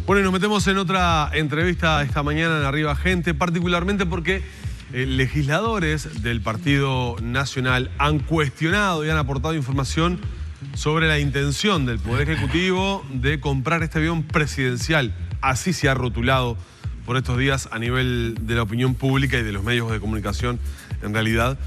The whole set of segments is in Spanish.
Bueno, y nos metemos en otra entrevista esta mañana en Arriba Gente, particularmente porque legisladores del Partido Nacional han cuestionado y han aportado información sobre la intención del Poder Ejecutivo de comprar este avión presidencial. Así se ha rotulado por estos días a nivel de la opinión pública y de los medios de comunicación, en realidad.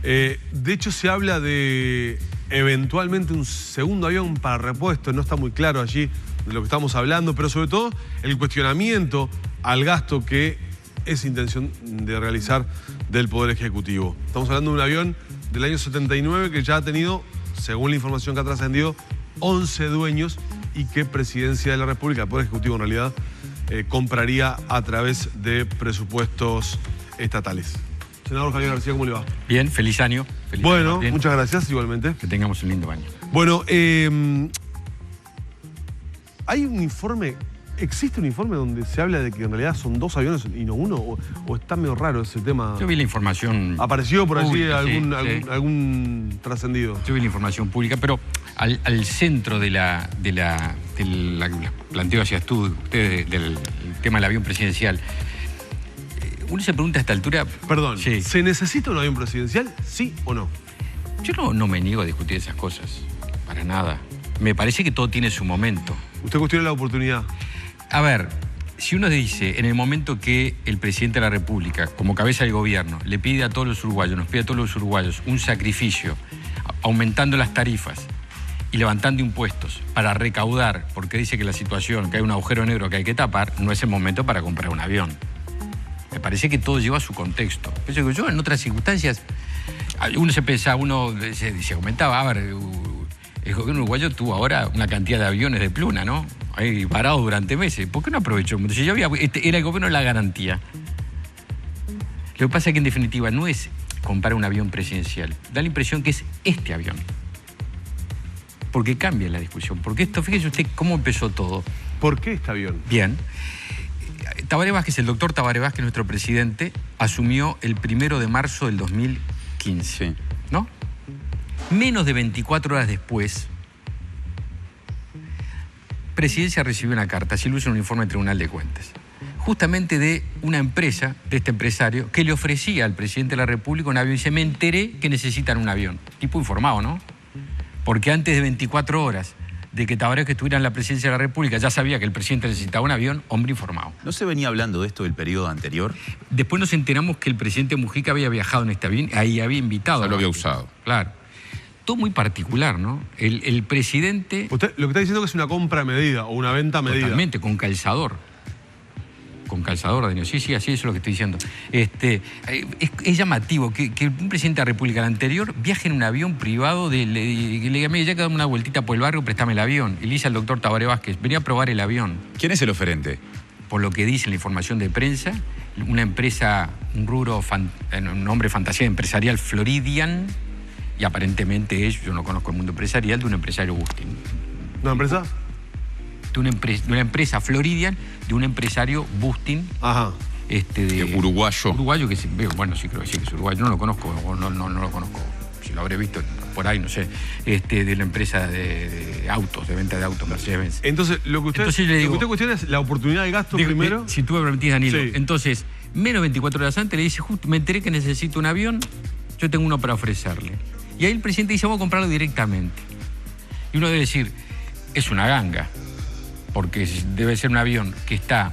De hecho, se habla de eventualmente un segundo avión para repuesto. No está muy claro allí de lo que estamos hablando, pero sobre todo el cuestionamiento al gasto que es intención de realizar del Poder Ejecutivo. Estamos hablando de un avión del año 79 que ya ha tenido, según la información que ha trascendido, 11 dueños y que Presidencia de la República, el Poder Ejecutivo en realidad, compraría a través de presupuestos estatales. Senador Javier García, ¿cómo le va? Bien, feliz año. Bueno, muchas gracias, igualmente. Que tengamos un lindo año. Bueno, hay un informe, ¿existe un informe donde se habla de que en realidad son dos aviones y no uno? ¿O está medio raro ese tema? Yo vi la información. ¿Apareció por allí pública, algún trascendido? Yo vi la información pública, pero al centro de la planteo hacia ustedes del tema del avión presidencial. Uno se pregunta a esta altura... Perdón, sí. ¿Se necesita un avión presidencial, sí o no? Yo no me niego a discutir esas cosas, para nada. Me parece que todo tiene su momento. ¿Usted cuestiona la oportunidad? A ver, si uno dice, en el momento que el presidente de la República, como cabeza del gobierno, le pide a todos los uruguayos, nos pide a todos los uruguayos un sacrificio, aumentando las tarifas y levantando impuestos para recaudar, porque dice que la situación, que hay un agujero negro que hay que tapar, no es el momento para comprar un avión. Me parece que todo lleva su contexto. Pienso que yo, en otras circunstancias, uno se comentaba, a ver, el gobierno uruguayo tuvo ahora una cantidad de aviones de pluna, ¿no? Ahí parados durante meses. ¿Por qué no aprovechó? Si ya era el gobierno de la garantía. Lo que pasa es que, en definitiva, no es comprar un avión presidencial. Da la impresión que es este avión. Porque cambia la discusión. Porque esto, fíjese usted cómo empezó todo. ¿Por qué este avión? Bien. Tabaré Vázquez, el doctor Tabaré Vázquez, nuestro presidente, asumió el 1 de marzo del 2015, sí. ¿No? Menos de 24 horas después, Presidencia recibió una carta, así lo hizo en un informe del Tribunal de Cuentas, justamente de una empresa, de este empresario, que le ofrecía al presidente de la República un avión. Y dice, me enteré que necesitan un avión. Tipo informado, ¿no? Porque antes de 24 horas de que Tabaré Vázquez estuviera en la Presidencia de la República, ya sabía que el presidente necesitaba un avión, hombre informado. ¿No se venía hablando de esto del periodo anterior? Después nos enteramos que el presidente Mujica había viajado en este avión, ahí había invitado. O sea, lo había usado. Claro. Todo muy particular, ¿no? El presidente... Usted lo que está diciendo es que es una compra a medida o una venta a medida. Totalmente, con calzador. Con calzador, Daniel. Sí, así eso es lo que estoy diciendo. Es llamativo que un presidente de la República, el anterior, viaje en un avión privado, le diga, ya que dame una vueltita por el barrio, préstame el avión. Y le dice al doctor Tabaré Vázquez, venía a probar el avión. ¿Quién es el oferente? Por lo que dice la información de prensa, una empresa, un nombre fantasía empresarial, Floridian, y aparentemente es, yo no conozco el mundo empresarial, de un empresario Bustin. ¿Una empresa? De una empresa Floridian, de un empresario Bustin. Ajá. De uruguayo. Uruguayo, que bueno, sí creo que sí que es uruguayo. No lo conozco, o no lo conozco. Si lo habré visto por ahí, no sé. De la empresa de autos, de venta de autos, Mercedes-Benz. Entonces, lo que usted cuestiona es la oportunidad de gasto primero. Si tú me permitís, Danilo. Sí. Entonces, menos 24 horas antes le dice, justo me enteré que necesito un avión, yo tengo uno para ofrecerle. Y ahí el presidente dice, vamos a comprarlo directamente. Y uno debe decir, es una ganga, porque debe ser un avión que está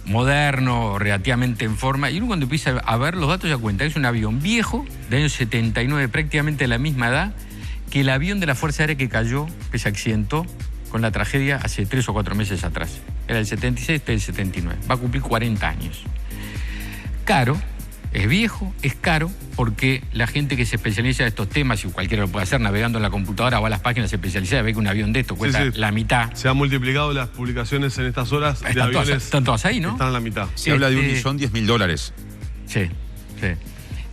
moderno, relativamente en forma, y uno cuando empieza a ver los datos se da cuenta que es un avión viejo, de año 79, prácticamente de la misma edad que el avión de la Fuerza Aérea que cayó, que se accidentó con la tragedia hace 3 o 4 meses atrás. Era el 76, este es el 79. Va a cumplir 40 años. Caro, es viejo, es caro, porque la gente que se especializa en estos temas, y cualquiera lo puede hacer navegando en la computadora, va a las páginas especializadas, ve que un avión de esto cuesta la mitad. Se han multiplicado las publicaciones en estas horas de aviones. Están todas ahí, ¿no? Están a la mitad. Se habla de $1.010.000. Sí.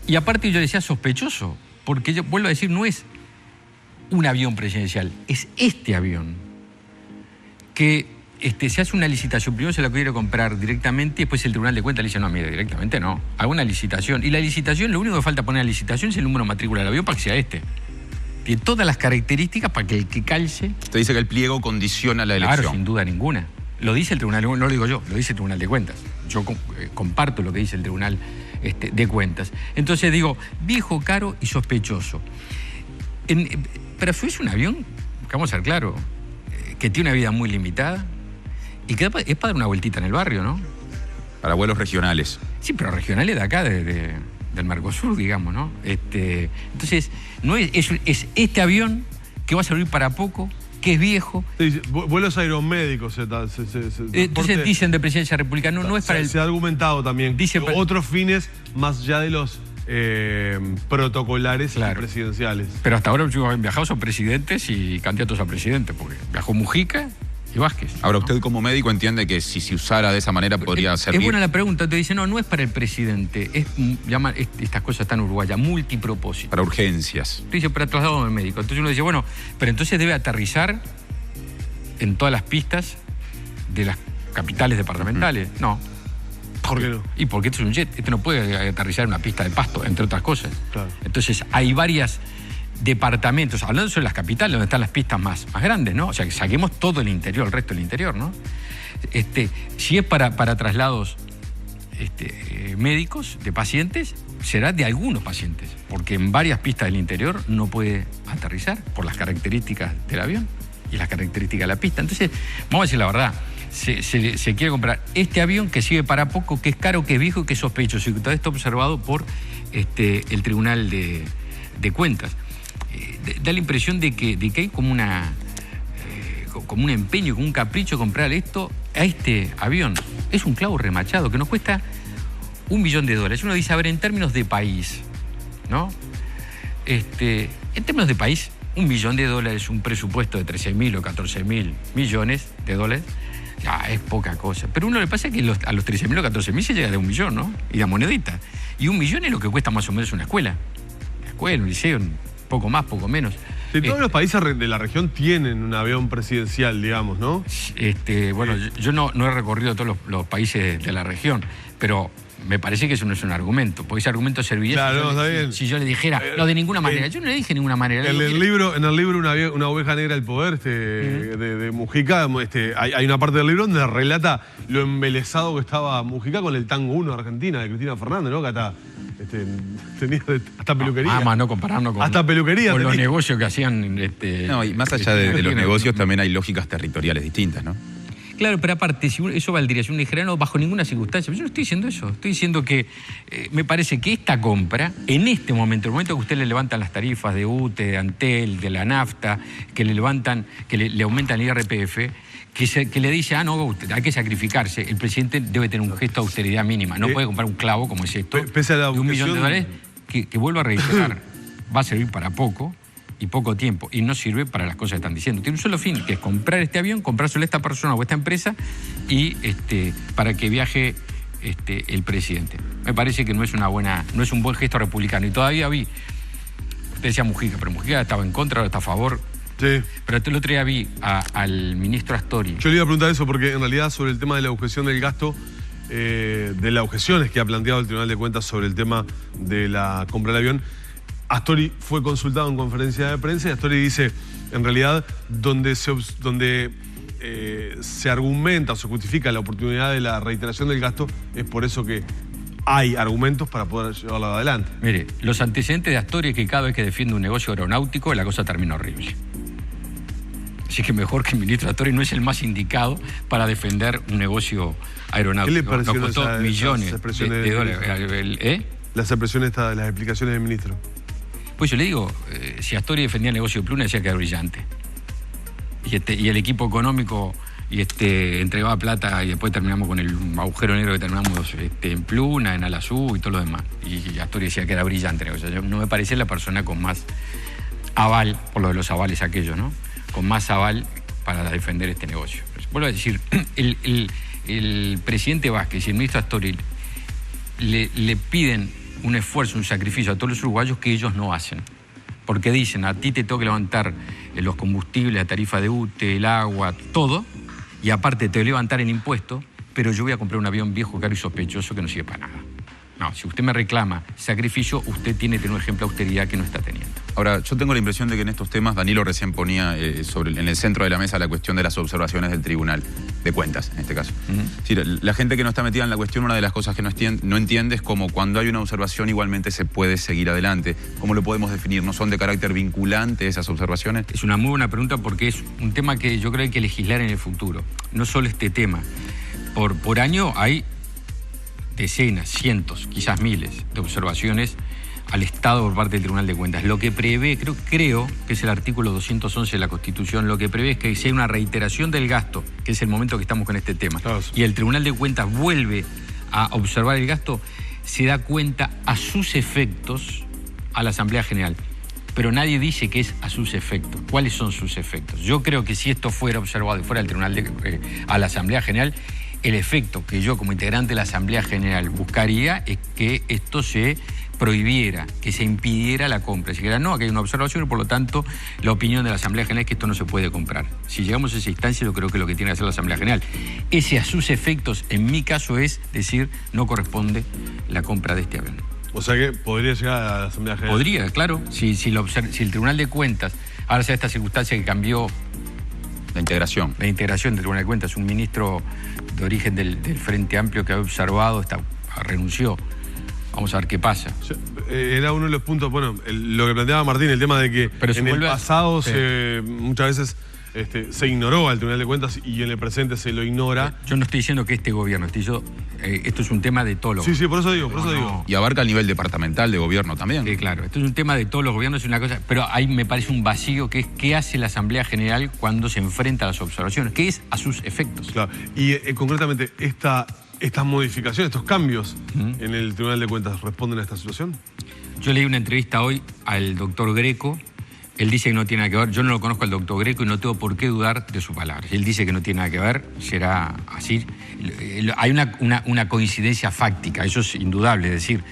Y aparte yo decía sospechoso, porque yo vuelvo a decir, no es un avión presidencial, es este avión que se hace una licitación, primero se la quiere comprar directamente y después el Tribunal de Cuentas le dice, no, mire, directamente no, haga una licitación. Y la licitación, lo único que falta poner en la licitación es el número de matrícula del avión para que sea este. Tiene todas las características para que el que calce... Usted dice que el pliego condiciona la elección. Claro, sin duda ninguna. Lo dice el tribunal, no lo digo yo, lo dice el Tribunal de Cuentas. Yo comparto lo que dice el Tribunal de Cuentas. Entonces digo, viejo, caro y sospechoso. Pero es un avión, vamos a ser claros, que tiene una vida muy limitada y que es para dar una vueltita en el barrio, ¿no? Para vuelos regionales. Sí, pero regionales de acá, del Mercosur, digamos, ¿no? Entonces, no es este avión que va a servir para poco, que es viejo. Sí, vuelos aeromédicos. Entonces dicen de Presidencia Republicana, no es para el... Se ha argumentado también otros fines más allá de los protocolares y presidenciales. Pero hasta ahora los que han viajado son presidentes y candidatos a presidente, porque viajó Mujica y Vázquez. Ahora, usted como médico entiende que si se usara de esa manera podría servir. Es buena la pregunta, te dice, no es para el presidente, estas cosas están en Uruguay, multipropósito. Para urgencias. Te dice, para traslado de médico. Entonces uno dice, bueno, pero entonces debe aterrizar en todas las pistas de las capitales departamentales. No. ¿Por qué no? Y porque este es un jet, este no puede aterrizar en una pista de pasto, entre otras cosas. Claro. Entonces hay varios departamentos, hablando sobre las capitales, donde están las pistas más grandes, ¿no? O sea, que saquemos todo el interior, el resto del interior, ¿no? Si es para traslados médicos de pacientes, será de algunos pacientes, porque en varias pistas del interior no puede aterrizar por las características del avión y las características de la pista. Entonces, vamos a decir la verdad, se quiere comprar este avión que sirve para poco, que es caro, que es viejo y que es sospechoso, y que todo esto observado por el Tribunal de Cuentas. Da la impresión de que hay como un empeño, como un capricho de comprar a este avión. Es un clavo remachado que nos cuesta $1 millón. Uno dice, a ver, en términos de país, ¿no? En términos de país, $1 millón, un presupuesto de 13.000 o 14.000 millones de dólares, ya es poca cosa. Pero uno le pasa que a los 13.000 o 14.000 se llega de $1 millón, ¿no? Y la monedita. Y $1 millón es lo que cuesta más o menos una escuela. Un liceo, poco más, poco menos. Sí, todos los países de la región tienen un avión presidencial, digamos, ¿no? Bueno, yo no he recorrido todos los países de la región, pero me parece que eso no es un argumento, porque ese argumento serviría si yo le dijera, no, de ninguna manera. Yo no le dije de ninguna manera. En el libro Una oveja negra del poder de Mujica, hay una parte del libro donde relata lo embelesado que estaba Mujica con el Tango 1 de Argentina, de Cristina Fernández, ¿no? Que tenía hasta peluquería. No compararnos con, hasta peluquería con los negocios que hacían. No, y más allá de los negocios también hay lógicas territoriales distintas, ¿no? Claro, pero aparte, si eso valdría, si uno dijera, no, bajo ninguna circunstancia. Yo no estoy diciendo eso. Estoy diciendo que me parece que esta compra, en este momento, el momento que usted le levantan las tarifas de UTE, de Antel, de la nafta, que le levantan, que le aumentan el IRPF, que le dice, no, hay que sacrificarse. El presidente debe tener un gesto de austeridad mínima. No puede comprar un clavo como es esto, pese a la de $1 millón, que vuelvo a reiterar, va a servir para poco y poco tiempo, y no sirve para las cosas que están diciendo. Tiene un solo fin, que es comprar este avión, comprárselo a esta persona o a esta empresa, y para que viaje el presidente. Me parece que no es un buen gesto republicano. Y todavía usted decía Mujica, pero Mujica estaba en contra, ahora está a favor. Sí. Pero el otro día vi al ministro Astori. Yo le iba a preguntar eso porque en realidad sobre el tema de la objeción del gasto, de las objeciones que ha planteado el Tribunal de Cuentas sobre el tema de la compra del avión, Astori fue consultado en conferencia de prensa y Astori dice, en realidad, donde se argumenta o se justifica la oportunidad de la reiteración del gasto, es por eso que hay argumentos para poder llevarlo adelante. Mire, los antecedentes de Astori es que cada vez que defiende un negocio aeronáutico, la cosa termina horrible. Así que mejor que el ministro Astori no es el más indicado para defender un negocio aeronáutico. ¿Qué le pareció? Nos costó millones de dólares. Las expresiones, las explicaciones del ministro. Pues yo le digo, si Astori defendía el negocio de Pluna, decía que era brillante. Y el equipo económico entregaba plata y después terminamos con el agujero negro que terminamos en Pluna, en Alasú y todo lo demás. Y Astori decía que era brillante. O sea, yo no me parecía la persona con más aval, por lo de los avales aquellos, ¿no? Con más aval para defender este negocio. Vuelvo a decir, el presidente Vázquez y el ministro Astori le piden un esfuerzo, un sacrificio a todos los uruguayos que ellos no hacen. Porque dicen, a ti te tengo que levantar los combustibles, la tarifa de UTE, el agua, todo, y aparte te voy a levantar el impuesto, pero yo voy a comprar un avión viejo, caro y sospechoso que no sirve para nada. No, si usted me reclama sacrificio, usted tiene que tener un ejemplo de austeridad que no está teniendo. Ahora, yo tengo la impresión de que en estos temas, Danilo recién ponía en el centro de la mesa la cuestión de las observaciones del Tribunal de Cuentas, en este caso. Es decir, la gente que no está metida en la cuestión, una de las cosas que no entiende es cómo cuando hay una observación igualmente se puede seguir adelante. ¿Cómo lo podemos definir? ¿No son de carácter vinculante esas observaciones? Es una muy buena pregunta porque es un tema que yo creo que hay que legislar en el futuro. No solo este tema. Por año hay decenas, cientos, quizás miles de observaciones al Estado por parte del Tribunal de Cuentas. Lo que prevé, creo que es el artículo 211 de la Constitución, lo que prevé es que si hay una reiteración del gasto, que es el momento que estamos con este tema, claro, y el Tribunal de Cuentas vuelve a observar el gasto, se da cuenta a sus efectos a la Asamblea General. Pero nadie dice que es a sus efectos. ¿Cuáles son sus efectos? Yo creo que si esto fuera observado y fuera al Tribunal a la Asamblea General, el efecto que yo como integrante de la Asamblea General buscaría es que esto se prohibiera, que se impidiera la compra. Si dijera, no, aquí hay una observación y por lo tanto la opinión de la Asamblea General es que esto no se puede comprar. Si llegamos a esa instancia, yo creo que lo que tiene que hacer la Asamblea General. Ese a sus efectos, en mi caso, es decir, no corresponde la compra de este avión. O sea que podría llegar a la Asamblea General. Podría, claro. Si el Tribunal de Cuentas, ahora sea esta circunstancia que cambió la integración del Tribunal de Cuentas, un ministro de origen del Frente Amplio que había observado, renunció. Vamos a ver qué pasa. Era uno de los puntos, bueno, lo que planteaba Martín, el tema de que en el pasado muchas veces se ignoró al Tribunal de Cuentas y en el presente se lo ignora. Yo no estoy diciendo que este gobierno, esto es un tema de todos los Sí, por eso digo. Y abarca el nivel departamental de gobierno también. Sí, claro. Esto es un tema de todos los gobiernos, es una cosa, pero ahí me parece un vacío que es qué hace la Asamblea General cuando se enfrenta a las observaciones, qué es a sus efectos. Claro. Y concretamente, estas modificaciones, estos cambios en el Tribunal de Cuentas, ¿responden a esta situación? Yo leí una entrevista hoy al doctor Greco. Él dice que no tiene nada que ver. Yo no lo conozco al doctor Greco y no tengo por qué dudar de sus palabras. Él dice que no tiene nada que ver, será así. Hay una coincidencia fáctica, eso es indudable. Es decir,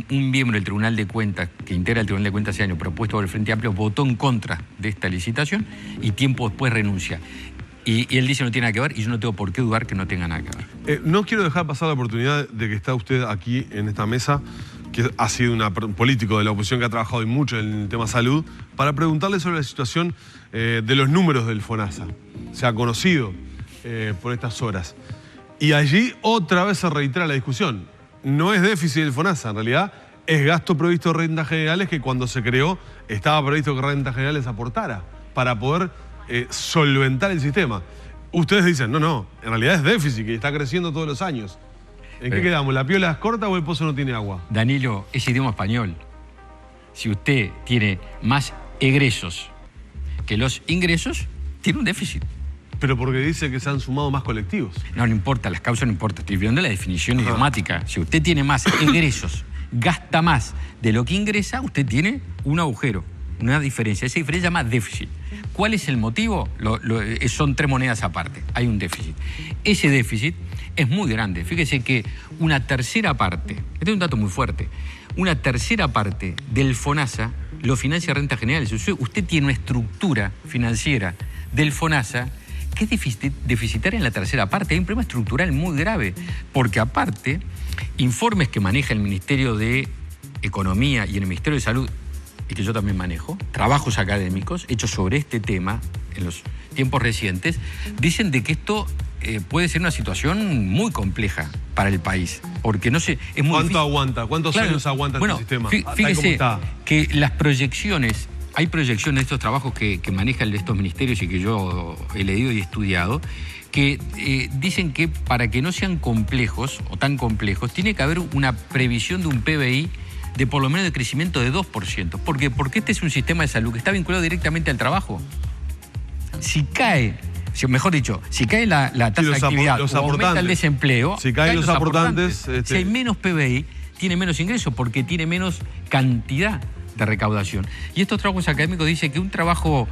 un miembro del Tribunal de Cuentas, que integra el Tribunal de Cuentas ese año, propuesto por el Frente Amplio, votó en contra de esta licitación y tiempo después renuncia. Y él dice que no tiene nada que ver y yo no tengo por qué dudar que no tenga nada que ver. No quiero dejar pasar la oportunidad de que está usted aquí en esta mesa, que ha sido un político de la oposición que ha trabajado mucho en el tema salud, para preguntarle sobre la situación de los números del FONASA. Se ha conocido por estas horas. Y allí otra vez se reitera la discusión. No es déficit del FONASA, en realidad es gasto previsto de rentas generales que cuando se creó estaba previsto que rentas generales aportara para poder solventar el sistema. Ustedes dicen, no, en realidad es déficit que está creciendo todos los años. ¿En qué quedamos? ¿La piola es corta o el pozo no tiene agua? Danilo, es idioma español. Si usted tiene más egresos que los ingresos, tiene un déficit. Pero porque dice que se han sumado más colectivos. No importa, las causas no importan. Estoy viendo la definición idiomática. Si usted tiene más ingresos, gasta más de lo que ingresa, usted tiene un agujero, una diferencia. Esa diferencia se llama déficit. ¿Cuál es el motivo? Son tres monedas aparte. Hay un déficit. Ese déficit es muy grande. Fíjese que una tercera parte, este es un dato muy fuerte, una tercera parte del FONASA lo financia rentas generales. Usted tiene una estructura financiera del FONASA que es deficitaria en la tercera parte. Hay un problema estructural muy grave, porque aparte, informes que maneja el Ministerio de Economía y el Ministerio de Salud, y que yo también manejo, trabajos académicos hechos sobre este tema en los tiempos recientes, dicen de que esto puede ser una situación muy compleja para el país, porque no sé, es muy ¿Cuánto difícil. Aguanta? ¿Cuántos años aguanta este sistema? Fíjese que las proyecciones, hay proyecciones de estos trabajos que manejan estos ministerios y que yo he leído y estudiado, que dicen que para que no sean complejos o tan complejos, tiene que haber una previsión de un PBI de por lo menos de crecimiento de 2%. ¿Por qué? Porque este es un sistema de salud que está vinculado directamente al trabajo. Si cae, mejor dicho, si cae la tasa de actividad o aumenta el desempleo, si caen los aportantes, si hay menos PBI, tiene menos ingresos porque tiene menos cantidad de recaudación. Y estos trabajos académicos dicen que un trabajo,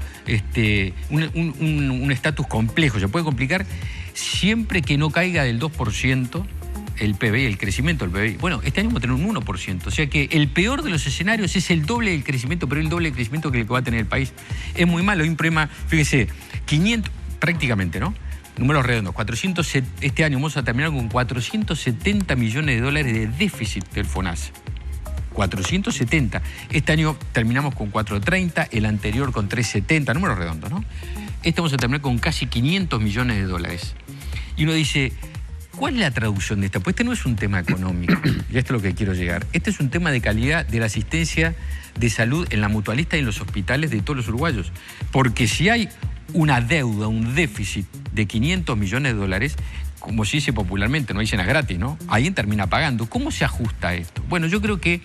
un estatus complejo, se puede complicar siempre que no caiga del 2% el PBI, el crecimiento del PBI. Bueno, este año vamos a tener un 1%. O sea que el peor de los escenarios es el doble del crecimiento, pero el doble del crecimiento que el que va a tener el país. Es muy malo. Hay un problema, fíjese, 500, prácticamente, ¿no? Números redondos, este año vamos a terminar con 470 millones de dólares de déficit del FONASA. 470. Este año terminamos con 430, el anterior con 370, números redondos, ¿no? Este vamos a terminar con casi 500 millones de dólares. Y uno dice, ¿cuál es la traducción de esto? Pues este no es un tema económico, y esto es lo que quiero llegar. Este es un tema de calidad de la asistencia de salud en la mutualista y en los hospitales de todos los uruguayos. Porque si hay una deuda, un déficit de 500 millones de dólares, como se dice popularmente, no hay cenas gratis, ¿no? Alguien termina pagando. ¿Cómo se ajusta esto? Bueno, yo creo que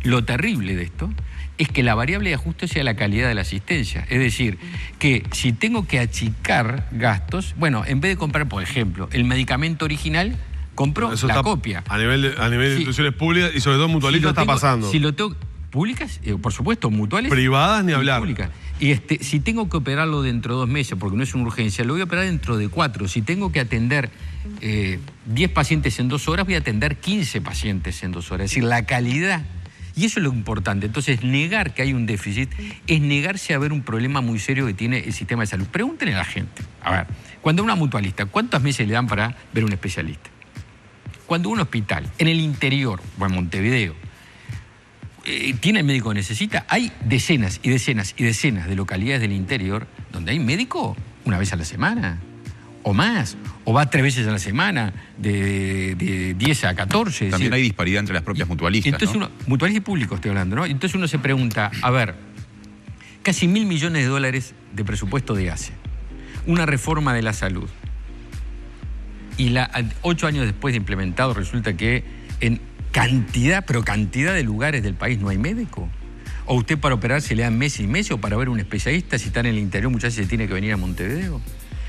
lo terrible de esto es que la variable de ajuste sea la calidad de la asistencia. Es decir, que si tengo que achicar gastos, bueno, en vez de comprar, por ejemplo, el medicamento original, compro la copia. A nivel de instituciones públicas y sobre todo mutualistas está pasando. Si lo tengo... ¿Públicas? Por supuesto, mutuales. Privadas ni hablar. Públicas. Y si tengo que operarlo dentro de 2 meses, porque no es una urgencia, lo voy a operar dentro de 4. Si tengo que atender 10 pacientes en 2 horas, voy a atender 15 pacientes en 2 horas. Es decir, la calidad. Y eso es lo importante. Entonces, negar que hay un déficit es negarse a ver un problema muy serio que tiene el sistema de salud. Pregúntenle a la gente. A ver, cuando una mutualista, ¿cuántos meses le dan para ver un especialista? Cuando un hospital, en el interior, o en Montevideo, tiene el médico que necesita, hay decenas y decenas y decenas de localidades del interior donde hay médico una vez a la semana, o más, o va 3 veces a la semana, de 10 a 14. También hay disparidad entre las propias mutualistas, entonces ¿no? Mutualistas y públicos estoy hablando, ¿no? Entonces uno se pregunta, a ver, casi 1.000 millones de dólares de presupuesto de ACE, una reforma de la salud, y 8 años después de implementado resulta que en cantidad de lugares del país no hay médico. O usted para operarse le dan meses y meses, o para ver un especialista, si está en el interior muchas veces se tiene que venir a Montevideo.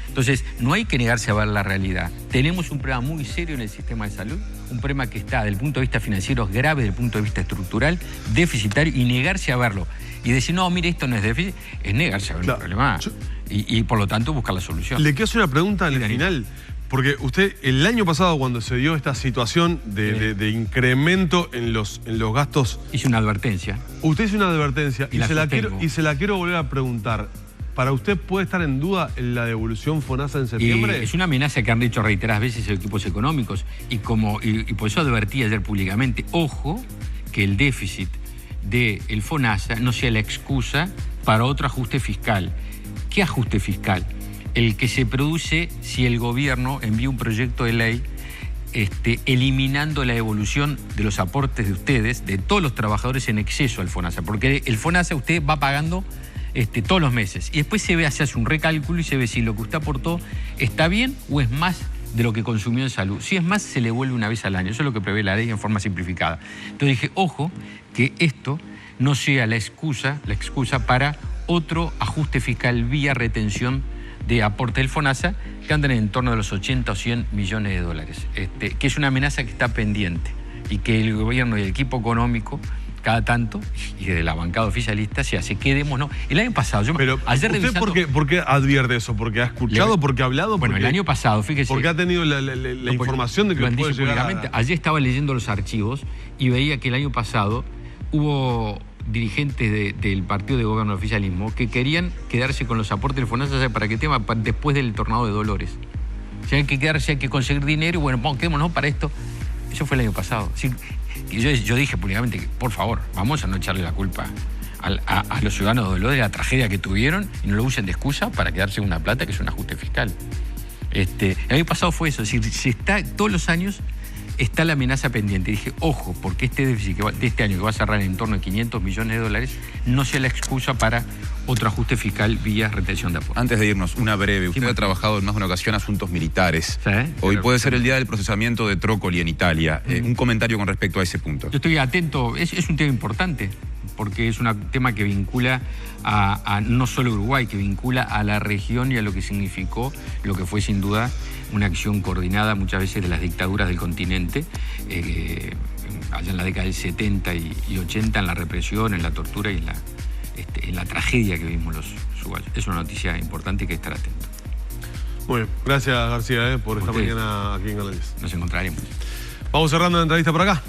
Entonces, no hay que negarse a ver la realidad. Tenemos un problema muy serio en el sistema de salud, un problema que está, desde el punto de vista financiero, grave, desde el punto de vista estructural, deficitario, y negarse a verlo. Y decir, no, mire, esto no es déficit, es negarse a ver el problema. Y por lo tanto, buscar la solución. Le quiero hacer una pregunta al final. Porque usted, el año pasado, cuando se dio esta situación de incremento en los gastos... Hice una advertencia. Usted hizo una advertencia y se la quiero volver a preguntar. ¿Para usted puede estar en duda en la devolución FONASA en septiembre? Es una amenaza que han dicho reiteradas veces los equipos económicos. Y por eso advertí ayer públicamente, ojo, que el déficit del FONASA no sea la excusa para otro ajuste fiscal. ¿Qué ajuste fiscal? El que se produce si el gobierno envía un proyecto de ley eliminando la devolución de los aportes de ustedes, de todos los trabajadores en exceso al FONASA. Porque el FONASA usted va pagando todos los meses. Y después se hace un recálculo y se ve si lo que usted aportó está bien o es más de lo que consumió en salud. Si es más, se le vuelve una vez al año. Eso es lo que prevé la ley en forma simplificada. Entonces dije, ojo, que esto no sea la excusa para otro ajuste fiscal vía retención de aporte del FONASA, que andan en torno de los 80 o 100 millones de dólares, que es una amenaza que está pendiente y que el gobierno y el equipo económico cada tanto, y de la bancada oficialista, se hace. Quedémonos. El año pasado, Pero ayer ¿usted revisando... por qué advierte eso? ¿Porque ha escuchado? ¿Porque ha hablado? Bueno, el año pasado, fíjese... Porque ha tenido la información de que puede llegar Ayer estaba leyendo los archivos y veía que el año pasado hubo dirigentes del partido de gobierno del oficialismo que querían quedarse con los aportes del FONASA para qué tema, después del tornado de Dolores. Si hay que quedarse, hay que conseguir dinero y bueno, quedémonos para esto. Eso fue el año pasado. Así, yo dije públicamente que, por favor, vamos a no echarle la culpa a los ciudadanos de Dolores de la tragedia que tuvieron y no lo usen de excusa para quedarse con una plata que es un ajuste fiscal. El año pasado fue eso, es decir, se está todos los años está la amenaza pendiente. Dije, ojo, porque este déficit de este año que va a cerrar en torno a 500 millones de dólares no sea la excusa para otro ajuste fiscal vía retención de aportes. Antes de irnos, una breve. Usted ha trabajado en más de una ocasión asuntos militares. ¿Sí? Hoy puede ser el día del procesamiento de Trócoli en Italia. Un comentario con respecto a ese punto. Yo estoy atento. Es un tema importante, porque es un tema que vincula a no solo Uruguay, que vincula a la región y a lo que significó, lo que fue sin duda una acción coordinada muchas veces de las dictaduras del continente, allá en la década del 70 y 80, en la represión, en la tortura y en la tragedia que vimos los uruguayos. Es una noticia importante y que hay que estar atento. Muy bien, gracias García por esta mañana aquí en Canal 10. Nos encontraremos. Vamos cerrando la entrevista por acá.